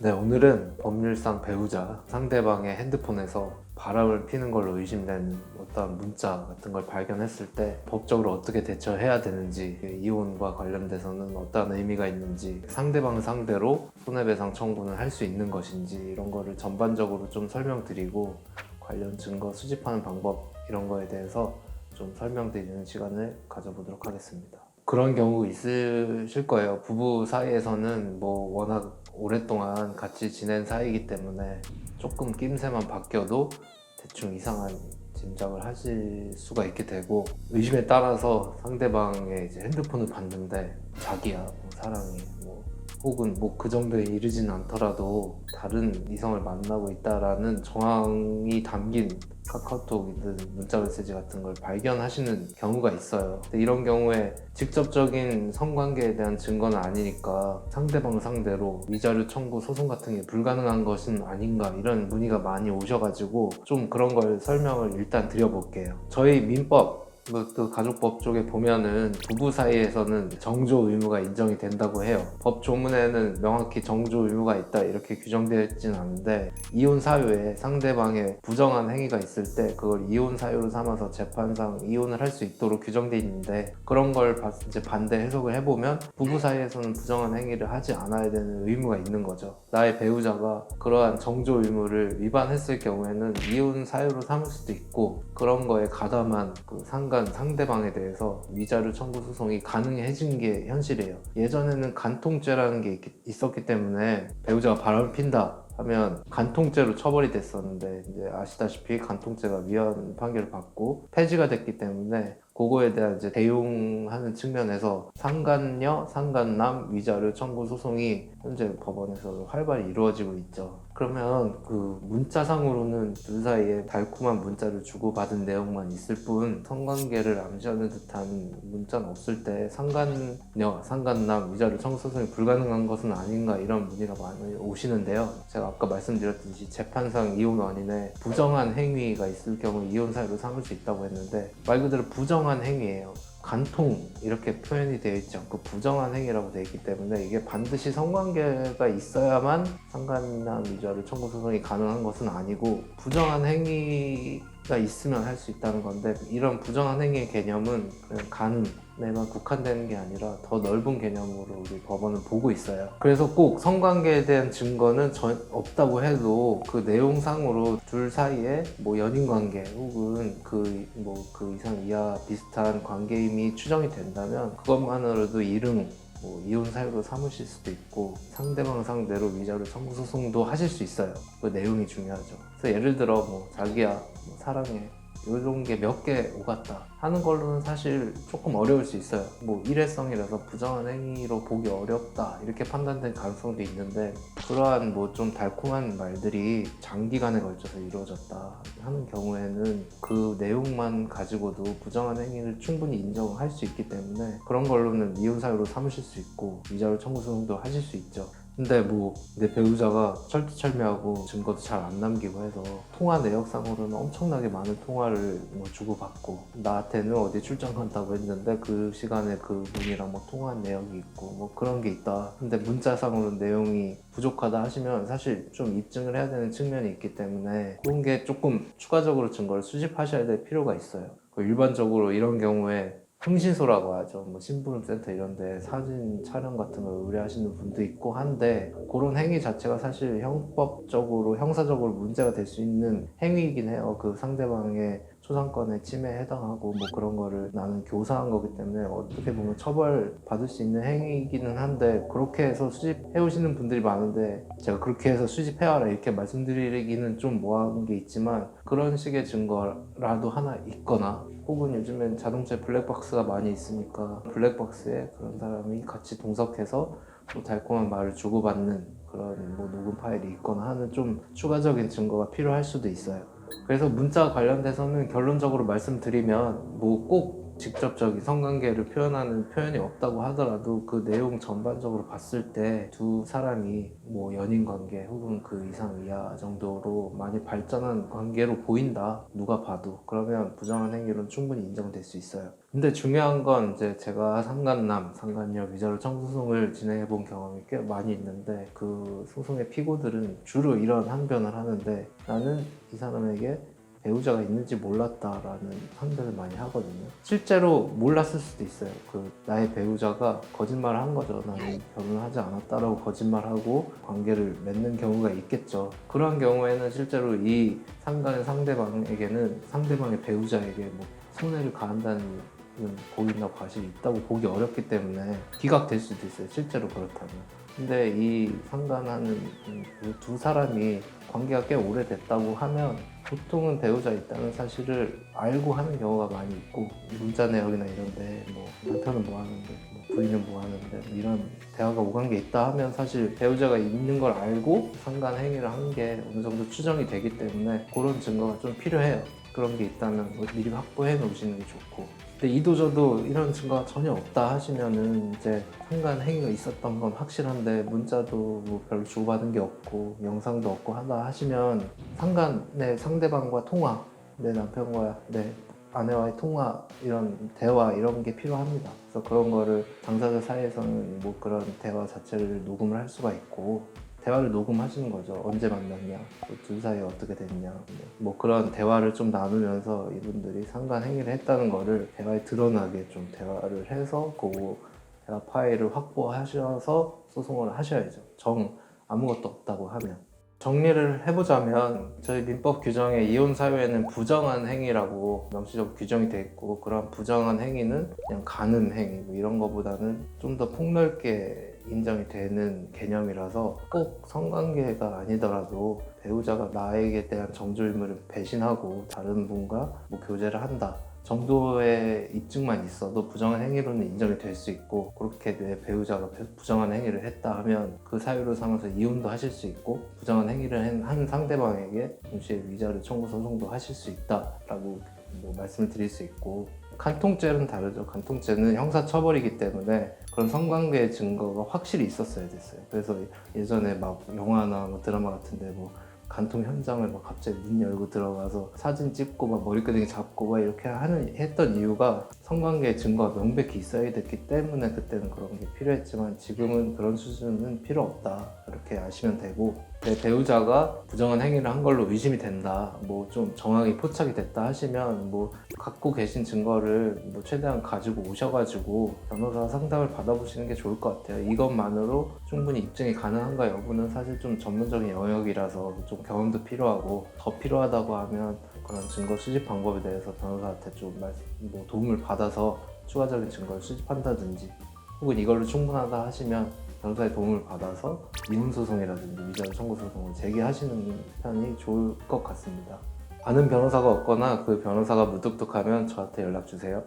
네, 오늘은 법률상 배우자 상대방의 핸드폰에서 바람을 피는 걸로 의심되는 어떤 문자 같은 걸 발견했을 때 법적으로 어떻게 대처해야 되는지, 이혼과 관련돼서는 어떤 의미가 있는지, 상대방을 상대로 손해배상 청구는 할 수 있는 것인지, 이런 거를 전반적으로 좀 설명드리고 관련 증거 수집하는 방법 이런 거에 대해서 좀 설명드리는 시간을 가져보도록 하겠습니다. 그런 경우 있으실 거예요. 부부 사이에서는 뭐 워낙 오랫동안 같이 지낸 사이이기 때문에 조금 낌새만 바뀌어도 대충 이상한 짐작을 하실 수가 있게 되고, 의심에 따라서 상대방의 이제 핸드폰을 봤는데 자기야, 뭐 사랑해, 뭐 혹은 뭐 그 정도에 이르진 않더라도 다른 이성을 만나고 있다라는 정황이 담긴 카카오톡이든 문자메시지 같은 걸 발견하시는 경우가 있어요. 근데 이런 경우에 직접적인 성관계에 대한 증거는 아니니까 상대방을 상대로 위자료 청구 소송 같은 게 불가능한 것은 아닌가, 이런 문의가 많이 오셔가지고 좀 그런 걸 설명을 일단 드려볼게요. 저희 민법 그 가족법 쪽에 보면은 부부 사이에서는 정조 의무가 인정이 된다고 해요. 법 조문에는 명확히 정조 의무가 있다 이렇게 규정되어 있지는 않은데, 이혼 사유에 상대방의 부정한 행위가 있을 때 그걸 이혼 사유로 삼아서 재판상 이혼을 할 수 있도록 규정되어 있는데, 그런 걸 이제 반대 해석을 해보면 부부 사이에서는 부정한 행위를 하지 않아야 되는 의무가 있는 거죠. 나의 배우자가 그러한 정조 의무를 위반했을 경우에는 이혼 사유로 삼을 수도 있고, 그런 거에 가담한 그 상대방에 대해서 위자료 청구 소송이 가능해진 게 현실이에요. 예전에는 간통죄라는 게 있었기 때문에 배우자가 바람을 핀다 하면 간통죄로 처벌이 됐었는데, 이제 아시다시피 간통죄가 위헌 판결을 받고 폐지가 됐기 때문에 그거에 대한 이제 대용하는 측면에서 상간녀, 상간남 위자료 청구 소송이 현재 법원에서 활발히 이루어지고 있죠. 그러면 그 문자상으로는 둘 사이에 달콤한 문자를 주고받은 내용만 있을 뿐 성관계를 암시하는 듯한 문자는 없을 때 상간녀, 상간남 위자료 청구 소송이 불가능한 것은 아닌가, 이런 문의가 많이 오시는데요. 제가 아까 말씀드렸듯이 재판상 이혼 원인에 부정한 행위가 있을 경우 이혼 사유로 삼을 수 있다고 했는데, 말 그대로 부정한 행위예요. 간통 이렇게 표현이 되어 있지 않고 부정한 행위라고 되어 있기 때문에 이게 반드시 성관계가 있어야만 상간남 위자료 청구 소송이 가능한 것은 아니고, 부정한 행위가 있으면 할 수 있다는 건데, 이런 부정한 행위의 개념은 그냥 간에만 국한되는 게 아니라 더 넓은 개념으로 우리 법원은 보고 있어요. 그래서 꼭 성관계에 대한 증거는 없다고 해도 그 내용상으로 둘 사이에 뭐 연인관계 혹은 그 이상 이하 비슷한 관계임이 추정이 된다면 그것만으로도 뭐 이혼 사유로 삼으실 수도 있고, 상대방 상대로 위자료 청구 소송도 하실 수 있어요. 그 내용이 중요하죠. 그래서 예를 들어 뭐 자기야, 뭐 사랑해, 이런 게 몇 개 오갔다 하는 걸로는 사실 조금 어려울 수 있어요. 뭐 일회성이라서 부정한 행위로 보기 어렵다 이렇게 판단된 가능성도 있는데, 그러한 뭐 좀 달콤한 말들이 장기간에 걸쳐서 이루어졌다 하는 경우에는 그 내용만 가지고도 부정한 행위를 충분히 인정할 수 있기 때문에 그런 걸로는 이혼 사유로 삼으실 수 있고 위자료 청구 소송도 하실 수 있죠. 근데 뭐 내 배우자가 철두철미하고 증거도 잘 안 남기고 해서 통화 내역상으로는 엄청나게 많은 통화를 뭐 주고받고, 나한테는 어디 출장 간다고 했는데 그 시간에 그 분이랑 뭐 통화한 내역이 있고 뭐 그런 게 있다, 근데 문자상으로는 내용이 부족하다 하시면 사실 좀 입증을 해야 되는 측면이 있기 때문에 그런 게 조금 추가적으로 증거를 수집하셔야 될 필요가 있어요. 일반적으로 이런 경우에 흥신소라고 하죠. 뭐 심부름센터 이런 데 사진 촬영 같은 걸 의뢰하시는 분도 있고 한데, 그런 행위 자체가 사실 형법적으로, 형사적으로 문제가 될 수 있는 행위이긴 해요. 그 상대방의 초상권에 침해에 해당하고 뭐 그런 거를 나는 교사한 거기 때문에 어떻게 보면 처벌 받을 수 있는 행위이기는 한데, 그렇게 해서 수집해 오시는 분들이 많은데 제가 그렇게 해서 수집해와라 이렇게 말씀드리기는 좀 뭐한 게 있지만, 그런 식의 증거라도 하나 있거나, 혹은 요즘엔 자동차에 블랙박스가 많이 있으니까 블랙박스에 그런 사람이 같이 동석해서 뭐 달콤한 말을 주고받는 그런 뭐 녹음 파일이 있거나 하는 좀 추가적인 증거가 필요할 수도 있어요. 그래서 문자 관련돼서는 결론적으로 말씀드리면 뭐 꼭 직접적인 성관계를 표현하는 표현이 없다고 하더라도 그 내용 전반적으로 봤을 때 두 사람이 뭐 연인 관계 혹은 그 이상 이하 정도로 많이 발전한 관계로 보인다, 누가 봐도. 그러면 부정한 행위로는 충분히 인정될 수 있어요. 근데 중요한 건 이제 제가 상간남, 상간녀 위자료 청구 소송을 진행해 본 경험이 꽤 많이 있는데, 그 소송의 피고들은 주로 이런 항변을 하는데, 나는 이 사람에게 배우자가 있는지 몰랐다라는 항변을 많이 하거든요. 실제로 몰랐을 수도 있어요. 그 나의 배우자가 거짓말을 한 거죠. 나는 결혼하지 않았다라고 거짓말하고 관계를 맺는 경우가 있겠죠. 그러한 경우에는 실제로 이 상간의 상대방에게는 상대방의 배우자에게 뭐 손해를 가한다는 고의나 과실이 있다고 보기 어렵기 때문에 기각될 수도 있어요. 실제로 그렇다면. 근데 이 상간하는 두 사람이 관계가 꽤 오래됐다고 하면 보통은 배우자 있다는 사실을 알고 하는 경우가 많이 있고, 문자 내역이나 이런데 뭐 남편은 뭐 하는데, 뭐 부인은 뭐 하는데, 뭐 이런 대화가 오간 게 있다 하면 사실 배우자가 있는 걸 알고 상간 행위를 한 게 어느 정도 추정이 되기 때문에 그런 증거가 좀 필요해요. 그런 게 있다면 뭐 미리 확보해 놓으시는 게 좋고. 근데 이도저도 이런 증거가 전혀 없다 하시면은 이제 상간 행위가 있었던 건 확실한데 문자도 뭐 별로 주고받은 게 없고 영상도 없고 하다 하시면 상간의 상대방과 통화, 내 남편과 내 아내와의 통화, 이런 대화 이런 게 필요합니다. 그래서 그런 거를 당사자 사이에서는 뭐 그런 대화 자체를 녹음을 할 수가 있고, 대화를 녹음하시는 거죠. 언제 만났냐, 둘 사이에 어떻게 됐냐, 뭐 그런 대화를 좀 나누면서 이분들이 상간 행위를 했다는 거를 대화에 드러나게 좀 대화를 해서 그 대화 파일을 확보하셔서 소송을 하셔야죠. 아무것도 없다고 하면. 정리를 해보자면 저희 민법 규정에 이혼 사유에는 부정한 행위라고 명시적으로 규정이 돼 있고, 그런 부정한 행위는 그냥 가는 행위 뭐 이런 거보다는 좀 더 폭넓게 인정이 되는 개념이라서 꼭 성관계가 아니더라도 배우자가 나에게 대한 정조 의무를 배신하고 다른 분과 뭐 교제를 한다 정도의 입증만 있어도 부정한 행위로는 인정이 될 수 있고, 그렇게 내 배우자가 부정한 행위를 했다 하면 그 사유로 삼아서 이혼도 하실 수 있고, 부정한 행위를 한 상대방에게 동시에 위자료 청구 소송도 하실 수 있다라고 뭐 말씀을 드릴 수 있고, 간통죄는 다르죠. 간통죄는 형사처벌이기 때문에 그런 성관계의 증거가 확실히 있었어야 됐어요. 그래서 예전에 막 영화나 뭐 드라마 같은데 뭐 간통 현장을 막 갑자기 문 열고 들어가서 사진 찍고 막 머리끄댕이 잡고 막 이렇게 했던 이유가 성관계의 증거가 명백히 있어야 됐기 때문에 그때는 그런 게 필요했지만, 지금은 그런 수준은 필요 없다, 이렇게 아시면 되고, 내 배우자가 부정한 행위를 한 걸로 의심이 된다, 뭐 좀 정황이 포착이 됐다 하시면 뭐 갖고 계신 증거를 뭐 최대한 가지고 오셔가지고 변호사 상담을 받아보시는 게 좋을 것 같아요. 이것만으로 충분히 입증이 가능한가 여부는 사실 좀 전문적인 영역이라서 좀 경험도 필요하고, 더 필요하다고 하면 그런 증거 수집 방법에 대해서 변호사한테 좀 뭐 도움을 받아서 추가적인 증거를 수집한다든지, 혹은 이걸로 충분하다 하시면 변호사의 도움을 받아서 이혼소송이라든지 위자료 청구 소송을 제기하시는 편이 좋을 것 같습니다. 아는 변호사가 없거나 그 변호사가 무뚝뚝하면 저한테 연락 주세요.